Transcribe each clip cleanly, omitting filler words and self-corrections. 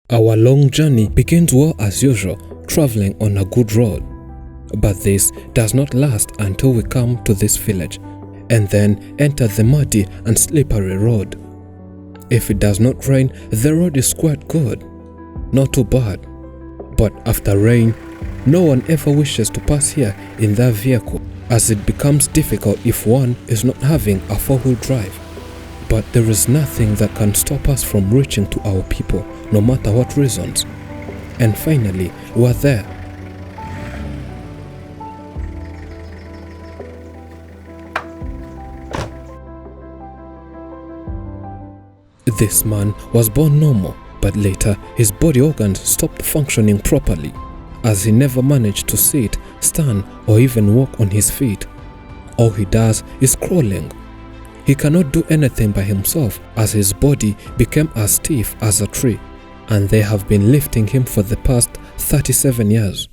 Our long journey begins well as usual, traveling on a good road. But this does not last until we come to this village and then enter the muddy and slippery road. If it does not rain, the road is quite good, not too bad. But after rain, no one ever wishes to pass here in their vehicle, as it becomes difficult if one is not having a four-wheel drive. But there is nothing that can stop us from reaching to our people, no matter what reasons. And finally, we are there. This man was born normal, but later his body organs stopped functioning properly, as he never managed to sit, stand, or even walk on his feet. All he does is crawling. He cannot do anything by himself, as his body became as stiff as a tree, and they have been lifting him for the past 37 years.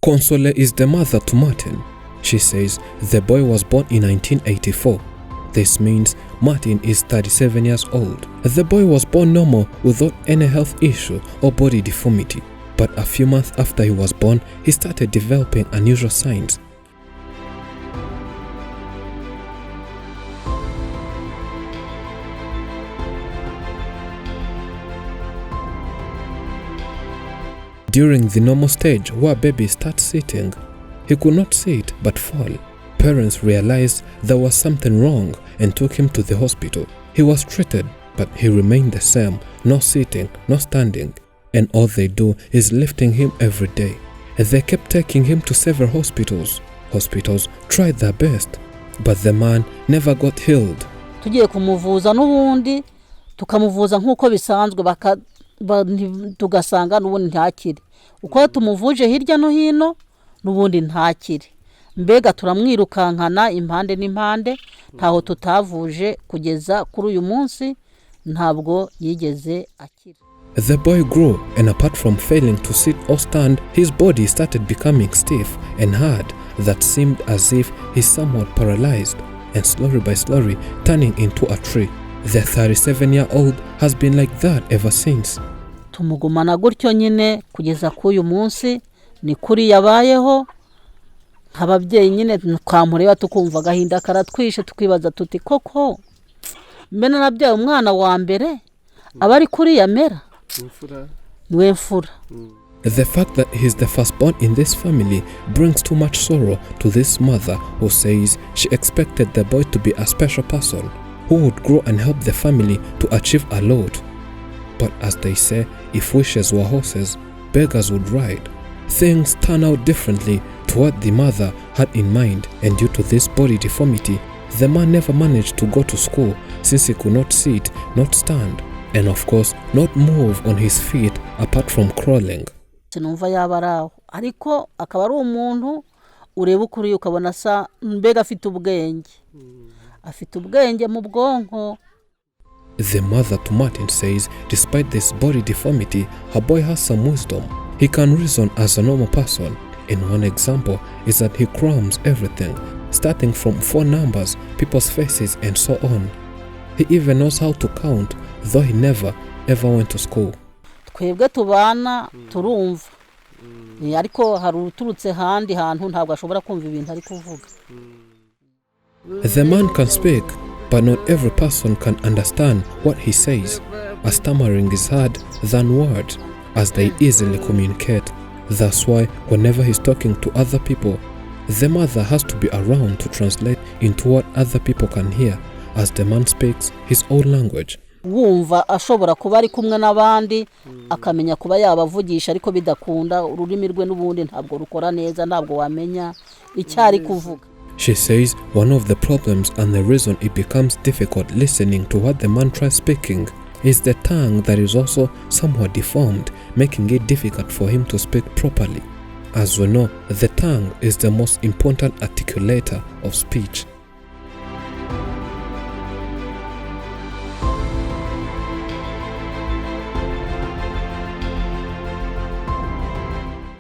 Console is the mother to Martin. She says the boy was born in 1984. This means Martin is 37 years old. The boy was born normal without any health issue or body deformity, but a few months after he was born, he started developing unusual signs. During the normal stage where baby starts sitting, he could not sit but fall. Parents realized there was something wrong and took him to the hospital. He was treated, but he remained the same, not sitting, not standing, and all they do is lifting him every day. They kept taking him to several hospitals. Hospitals tried their best, but the man never got healed. Tugiye kumuvuza n'ubundi tukamuvuza nkuko bisanzwe tugasanga n'ubundi ntakiri. Uko tumuvuje hirya no hino n'ubundi ntakiri. Mbega turamwirukankana impande n'impande ntaho tutavuje kugeza kuri uyu munsi ntabwo yigeze akira. The boy grew, and apart from failing to sit or stand, his body started becoming stiff and hard that seemed as if he's somewhat paralyzed, and slowly by slowly turning into a tree. The 37-year-old has been like that ever since. Tumugumana gutyo nyine kugeza kuri uyu munsi ni kuri yabayeho. Ababyeyi nyine twamureba tukumva gahinda karatwishe tukibaza tuti koko mbena nabyaye umwana wa mbere abari kuri yamera niwe mfura. The fact that he's the firstborn in this family brings too much sorrow to this mother, who says she expected the boy to be a special person who would grow and help the family to achieve a lot. But as they say, if wishes were horses, beggars would ride. Things turn out differently to what the mother had in mind, and due to this body deformity, the man never managed to go to school since he could not sit, not stand, and of course not move on his feet apart from crawling. Sinumva yabaraho ariko akaba ari umuntu ureba ukuri ukabona sa mbega afite ubwenge mu bwonko. The mother to Martin says despite this body deformity, her boy has some wisdom. He can reason as a normal person. And one example is that he crams everything, starting from phone numbers, people's faces, and so on. He even knows how to count, though he never ever went to school. Twebwe tubana turumva. Ariko hari uturutse handi hantu ntabwo ashobora kumva ibintu ari kuvuga. The man can speak, but not every person can understand what he says. A stammering is hard than words, as they easily communicate. That's why whenever he's talking to other people, the mother has to be around to translate into what other people can hear, as the man speaks his own language. Wumva ashobora kuba ari kumwe n'abandi akamenya kuba yabavugisha ariko bidakunda ururimi rwe n'ubundi ntabwo rukora neza ntabwo wamenya icyari kuvuga. She says one of the problems and the reason it becomes difficult listening to what the man tries speaking is the tongue that is also somewhat deformed, making it difficult for him to speak properly. As we know, the tongue is the most important articulator of speech.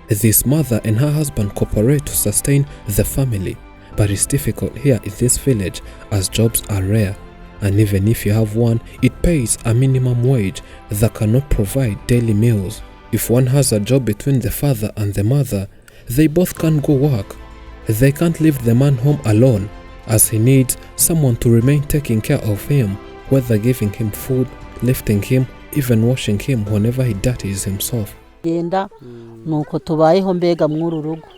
This mother and her husband cooperate to sustain the family, but it's difficult here in this village as jobs are rare. and even if you have one, it pays a minimum wage that cannot provide daily meals. If one has a job between the father and the mother, they both can't go work. They can't leave the man home alone, as he needs someone to remain taking care of him, whether giving him food, lifting him, even washing him whenever he dirties himself. Nuko tubayeho mbega mw'uru rugo,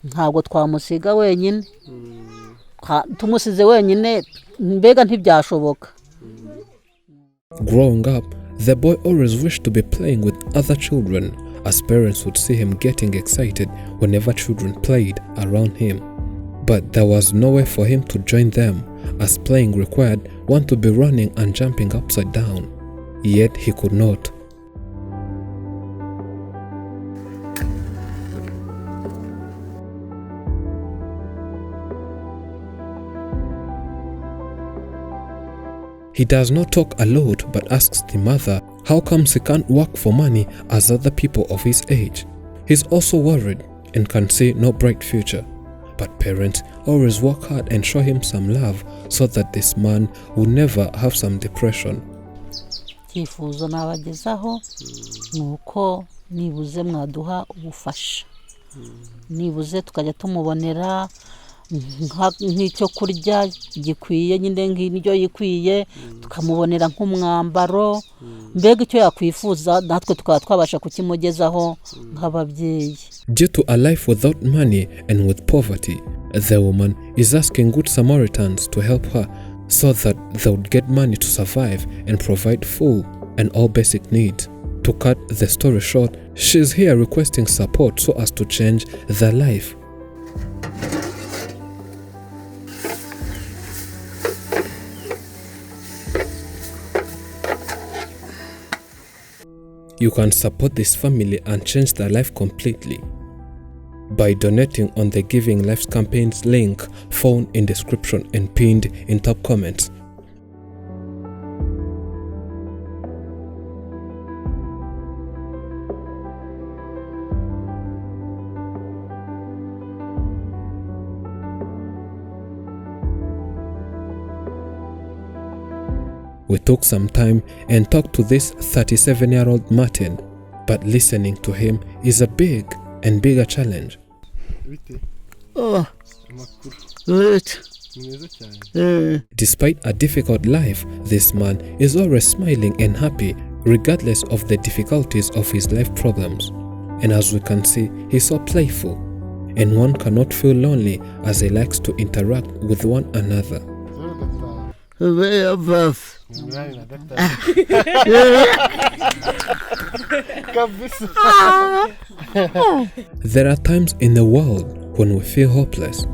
ntabwo twamusiga wenyine, tumusize wenyine mbega ntibyashoboka. Growing up, the boy always wished to be playing with other children, as parents would see him getting excited whenever children played around him. But there was no way for him to join them, as playing required one to be running and jumping upside down. Yet he could not. He does not talk a lot but asks the mother how comes he can't work for money as other people of his age. He's also worried and can see no bright future. But parents always work hard and show him some love so that this man will never have some depression. Icyifuzo nabagezaho nuko nibuze mwaduha ubufasha. Nibuze tukajya tumubonera nk'icyo kurya gikwiye, nyine nk'indyo yikwiye, tukamubonera nk'umwambaro, mbega icyo yakwifuza natwe tukaba twabasha kukimugezaho nk'ababyeyi. Due to a life without money and with poverty, the woman is asking good Samaritans to help her so that they would get money to survive and provide food and all basic needs. To cut the story short, she's here requesting support so as to change their life. You can support this family and change their life completely by donating on the Giving Lives campaign's link found in description and pinned in top comments. We took some time and talked to this 37-year-old Martin, but listening to him is a big and bigger challenge. Despite a difficult life, this man is always smiling and happy regardless of the difficulties of his life problems. And as we can see, he's so playful, and one cannot feel lonely as he likes to interact with one another. There are times in the world when we feel hopeless.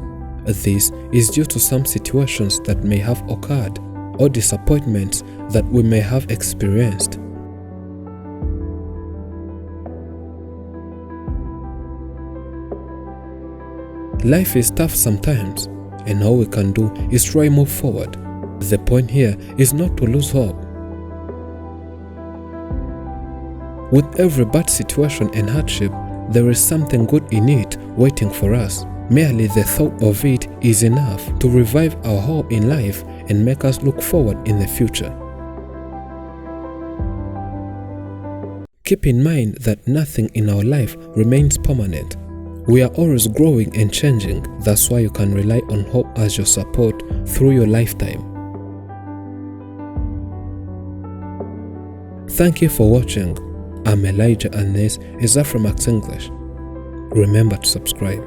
This is due to some situations that may have occurred or disappointments that we may have experienced. Life is tough sometimes, and all we can do is try move forward. The point here is not to lose hope. With every bad situation and hardship, there is something good in it waiting for us. Merely the thought of it is enough to revive our hope in life and make us look forward in the future. Keep in mind that nothing in our life remains permanent. We are always growing and changing. That's why you can rely on hope as your support through your lifetime. Thank you for watching. I'm Elijah and this is Afrimax English. Remember to subscribe.